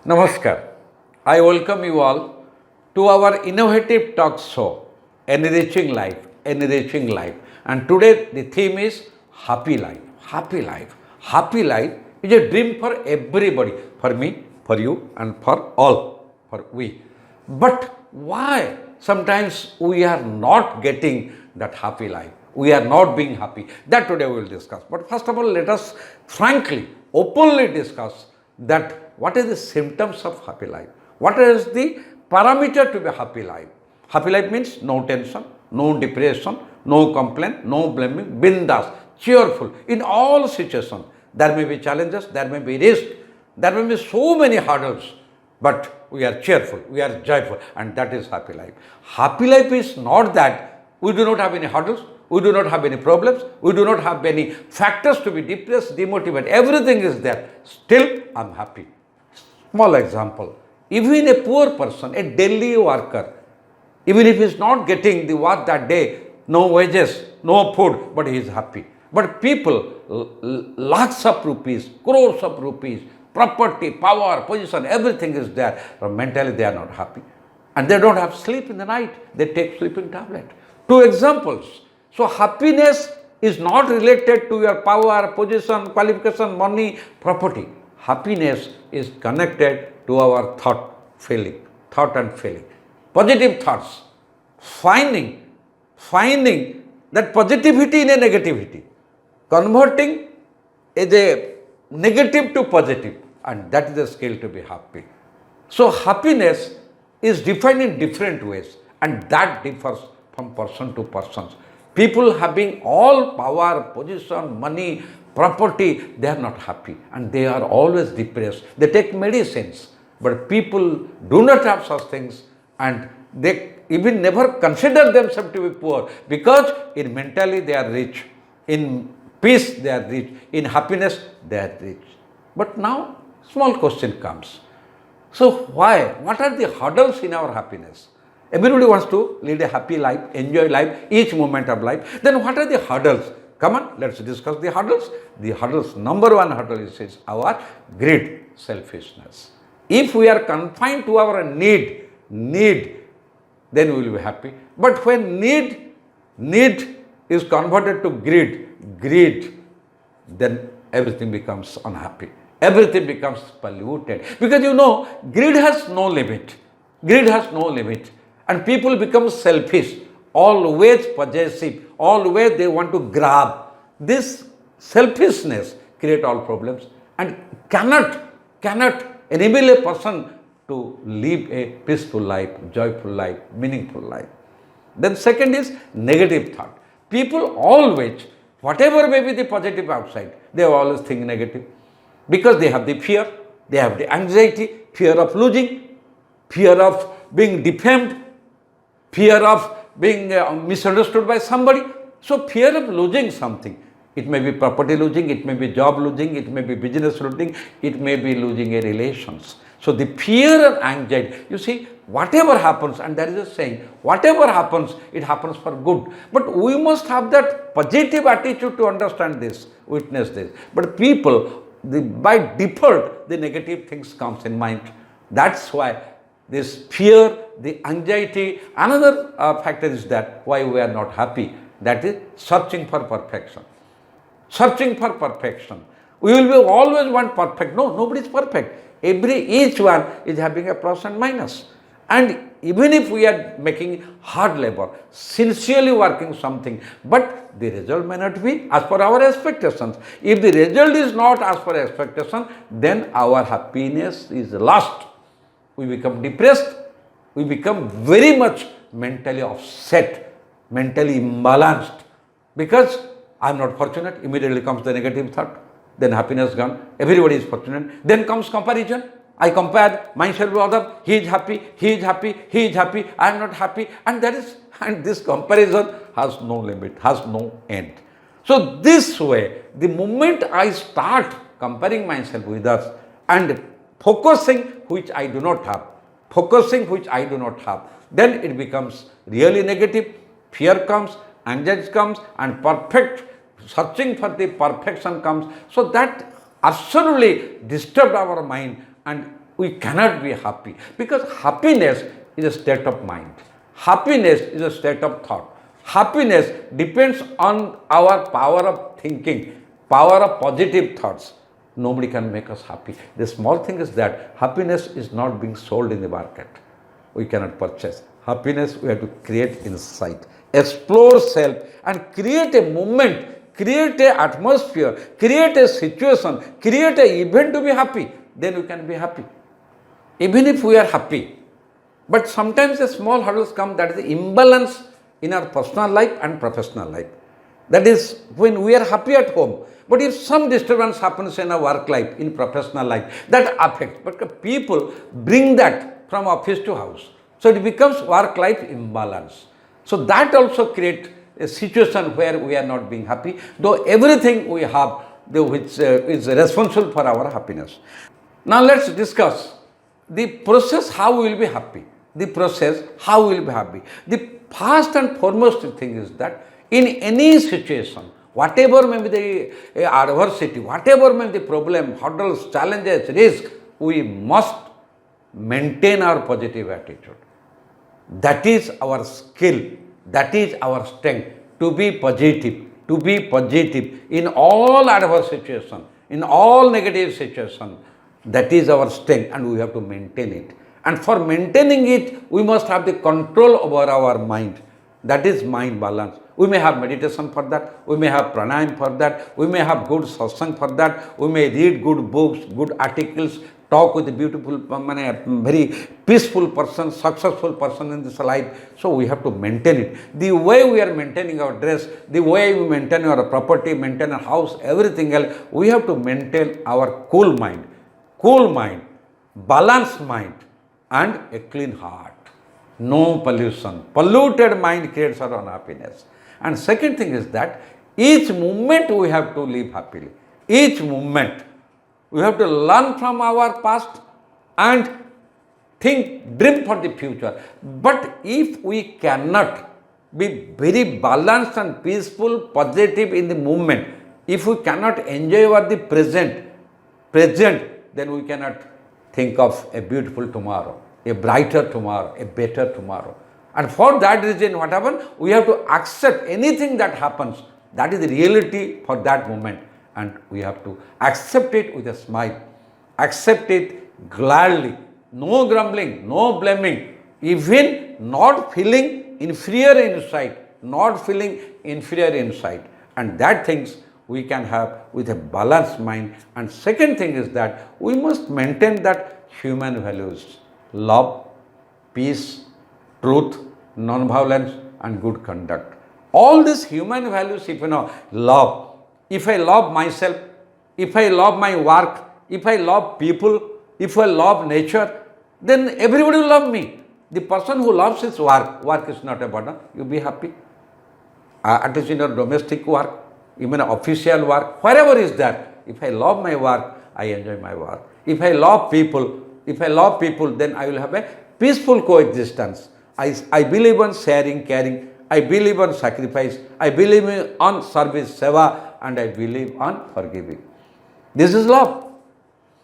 Namaskar. I welcome you all to our innovative talk show, Enriching Life, Enriching Life. And today the theme is Happy Life. Happy Life. Happy Life is a dream for everybody, for me, for you, and for all, for we. But why sometimes we are not getting that happy life? We are not being happy. That today we will discuss. But first of all, let us frankly, openly discuss that what is the symptoms of happy life? What is the parameter to be happy life? Happy life means no tension, no depression, no complaint, no blaming, bindas, cheerful in all situations. There may be challenges, there may be risk, there may be so many hurdles, but we are cheerful, we are joyful, and that is happy life. Happy life is not that we do not have any hurdles, we do not have any problems, we do not have any factors to be depressed, demotivated. Everything is there. Still, I am happy. Small example. Even a poor person, a daily worker, even if he is not getting the work that day, no wages, no food, but he is happy. But people, lakhs of rupees, crores of rupees, property, power, position, everything is there. But mentally they are not happy. And they don't have sleep in the night. They take sleeping tablet. Two examples. So happiness is not related to your power, position, qualification, money, property. Happiness is connected to our thought and feeling. Positive thoughts. Finding that positivity in a negativity. Converting is a negative to positive, and that is the skill to be happy. So happiness is defined in different ways, and that differs from person to person. People having all power, position, money, property, they are not happy and they are always depressed. They take medicines, but people do not have such things and they even never consider themselves to be poor because in mentally they are rich, in peace they are rich, in happiness they are rich. But now small question comes. So why? What are the hurdles in our happiness? Everybody wants to lead a happy life, enjoy life, each moment of life. Then what are the hurdles? Come on, let's discuss the hurdles. The hurdles, number one hurdle is our greed, selfishness. If we are confined to our need, then we will be happy. But when need is converted to greed, then everything becomes unhappy. Everything becomes polluted. Because greed has no limit. Greed has no limit. And people become selfish, always possessive, always they want to grab. This selfishness creates all problems and cannot enable a person to live a peaceful life, joyful life, meaningful life. Then second is negative thought. People always, whatever may be the positive outside, they always think negative because they have the fear, they have the anxiety, fear of losing, fear of being defamed, fear of being misunderstood by somebody. So fear of losing something. It may be property losing, it may be job losing, it may be business losing, it may be losing a relations. So the fear and anxiety, you see, whatever happens, and there is a saying, whatever happens, it happens for good. But we must have that positive attitude to understand this, witness this. But people, by default, the negative things comes in mind. That's why this fear, the anxiety, another factor is that why we are not happy. That is searching for perfection. Searching for perfection. We will be always want perfect. No, nobody is perfect. Each one is having a plus and minus. And even if we are making hard labor, sincerely working something, but the result may not be as per our expectations. If the result is not as per expectation, then our happiness is lost. We become depressed, we become very much mentally upset, mentally imbalanced. Because I am not fortunate, immediately comes the negative thought, then happiness gone, everybody is fortunate. Then comes comparison. I compare myself with others, he is happy, I am not happy. And this comparison has no limit, has no end. So this way, the moment I start comparing myself with others and focusing which I do not have, then it becomes really negative. Fear comes, anxiety comes, and searching for the perfection comes. So that absolutely disturbed our mind and we cannot be happy, because happiness is a state of mind. Happiness is a state of thought. Happiness depends on our power of thinking, power of positive thoughts. Nobody can make us happy. The small thing is that happiness is not being sold in the market. We cannot purchase. Happiness we have to create inside. Explore self and create a moment, create an atmosphere, create a situation, create an event to be happy. Then we can be happy. Even if we are happy. But sometimes the small hurdles come, that is the imbalance in our personal life and professional life. That is when we are happy at home. But if some disturbance happens in our work life, in professional life, that affects. But people bring that from office to house. So it becomes work-life imbalance. So that also creates a situation where we are not being happy, though everything we have which is responsible for our happiness. Now let's discuss the process how we will be happy. The process how we will be happy. The first and foremost thing is that in any situation, whatever may be the adversity, whatever may be the problem, hurdles, challenges, risk, we must maintain our positive attitude. That is our skill, that is our strength, to be positive in all adverse situations, in all negative situations. That is our strength and we have to maintain it. And for maintaining it, we must have the control over our mind. That is mind balance. We may have meditation for that, we may have pranayam for that, we may have good satsang for that, we may read good books, good articles, talk with a beautiful, very peaceful person, successful person in this life. So we have to maintain it. The way we are maintaining our dress, the way we maintain our property, maintain our house, everything else, we have to maintain our cool mind, balanced mind and a clean heart. No pollution. Polluted mind creates our unhappiness. And second thing is that each moment we have to live happily. Each moment we have to learn from our past and dream for the future. But if we cannot be very balanced and peaceful, positive in the moment, if we cannot enjoy the present, then we cannot think of a beautiful tomorrow, a brighter tomorrow, a better tomorrow. And for that reason, what happens? We have to accept anything that happens. That is the reality for that moment. And we have to accept it with a smile. Accept it gladly. No grumbling, no blaming. Even not feeling inferior inside. And that things we can have with a balanced mind. And second thing is that we must maintain that human values. Love, peace, truth, non-violence and good conduct. All these human values, if you know, love. If I love myself, if I love my work, if I love people, if I love nature, then everybody will love me. The person who loves his work is not a burden. You be happy. At least in your domestic work, even official work, wherever is that. If I love my work, I enjoy my work. If I love people, then I will have a peaceful coexistence. I believe on sharing, caring. I believe on sacrifice. I believe on service, seva, and I believe on forgiving. This is love.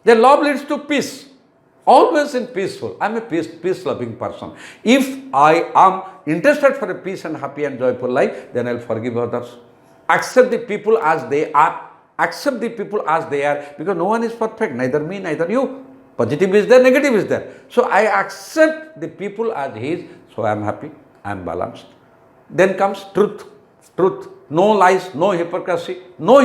Then love leads to peace. Always in peaceful. I am a peace-loving person. If I am interested for a peace and happy and joyful life, then I will forgive others. Accept the people as they are. Because no one is perfect. Neither me, neither you. Positive is there, negative is there. So I accept the people as he is. So I am happy. I am balanced. Then comes truth. No lies, no hypocrisy, no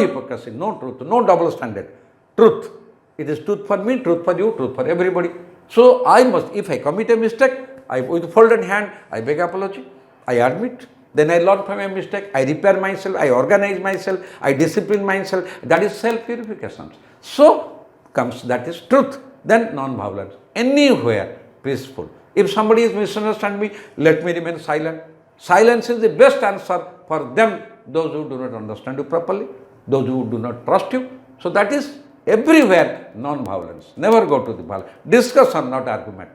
truth, no double standard. Truth. It is truth for me, truth for you, truth for everybody. So I must, if I commit a mistake, with folded hand, I beg apology, I admit. Then I learn from a mistake, I repair myself, I organize myself, I discipline myself. That is self-purification. So comes, that is truth. Then non-violence. Anywhere peaceful. If somebody is misunderstand me, let me remain silent. Silence is the best answer for them, those who do not understand you properly, those who do not trust you. So that is everywhere non-violence. Never go to the violence. Discussion, not argument.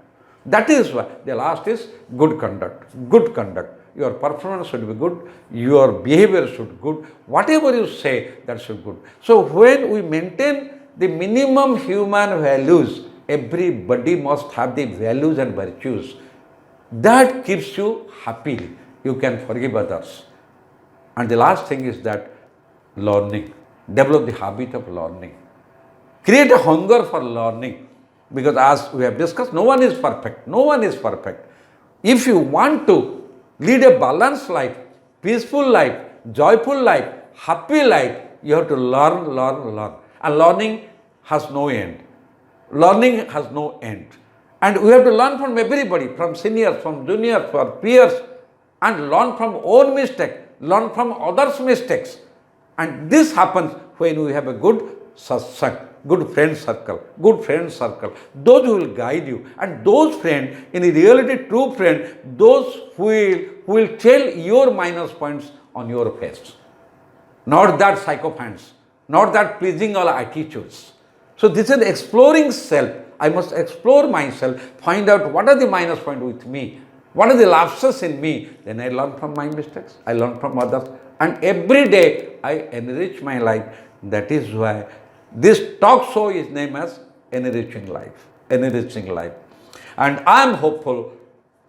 That is why the last is good conduct. Your performance should be good. Your behavior should be good. Whatever you say, that should be good. So when we maintain the minimum human values, everybody must have the values and virtues. That keeps you happy. You can forgive others. And the last thing is that learning. Develop the habit of learning. Create a hunger for learning. Because as we have discussed, no one is perfect. No one is perfect. If you want to lead a balanced life, peaceful life, joyful life, happy life, you have to learn, learn, learn. And learning has no end. Learning has no end. And we have to learn from everybody, from seniors, from juniors, from peers, and learn from own mistake, learn from others' mistakes. And this happens when we have a good satsang, good friend circle, those who will guide you. And those friends, in reality, true friend, those who will tell your minus points on your face. Not that sycophants, not that pleasing all attitudes. So this is exploring self. I must explore myself, find out what are the minus points with me, what are the lapses in me. Then I learn from my mistakes, I learn from others. And every day I enrich my life. That is why this talk show is named as Enriching Life. Enriching Life. And I am hopeful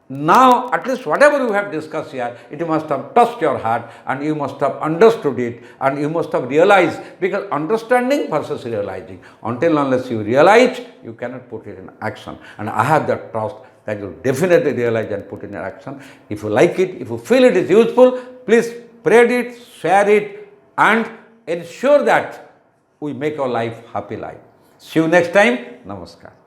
now, at least whatever we have discussed here, it must have touched your heart and you must have understood it and you must have realized, because understanding versus realizing. Until unless you realize, you cannot put it in action. And I have that trust that you definitely realize and put it in action. If you like it, if you feel it is useful, please spread it, share it, and ensure that we make our life happy life. See you next time. Namaskar.